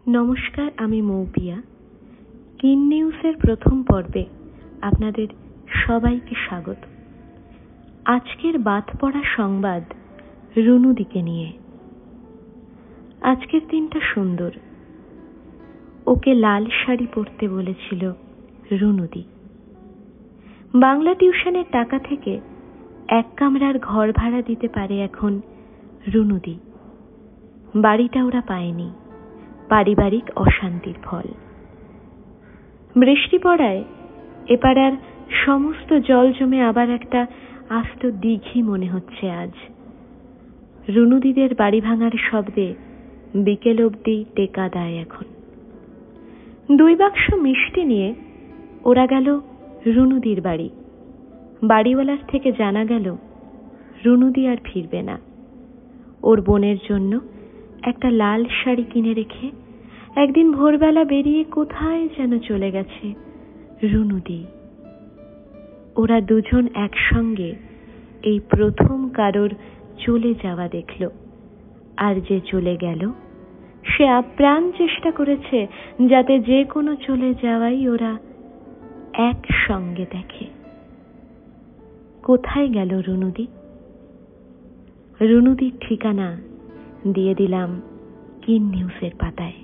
নমস্কার, আমি মৌপিয়া। কিন নিউজের প্রথম পর্বে আপনাদের সবাইকে স্বাগত। আজকের বাদ পড়া সংবাদ রুনুদিকে নিয়ে। আজকের দিনটা সুন্দর। ওকে লাল শাড়ি পরতে বলেছিল রুনুদি। বাংলা টিউশনের টাকা থেকে এক কামরার ঘর ভাড়া দিতে পারে এখন রুনুদি। বাড়িটা ওরা পায়নি, পারিবারিক অশান্তির ফল। বৃষ্টি পড়ায় এপাড়ার সমস্ত জল জমে আবার একটা আস্ত দিঘি মনে হচ্ছে আজ। রুনুদিদের বাড়ি ভাঙার শব্দে বিকেল অবধি টেকা দেয় এখন। 2 বাক্স মিষ্টি নিয়ে ওরা গেল রুনুদির বাড়ি। বাড়িওয়ালার থেকে জানা গেল রুনুদি আর ফিরবে না। ওর বোনের জন্য একটা লাল শাড়ি কিনে রেখে একদিন ভোরবেলা বেরিয়ে কোথায় যেন চলে গেছে রুনুদি। ওরা দুজন একসঙ্গে এই প্রথম কারোর চলে যাওয়া দেখল। আর যে চলে গেল সে আপ্রাণ চেষ্টা করেছে যাতে যে কোনো চলে যাওয়াই ওরা একসঙ্গে দেখে। কোথায় গেল রুনুদি? রুনুদির ঠিকানা দিয়ে দিলাম কিন নিউজের পাতায়।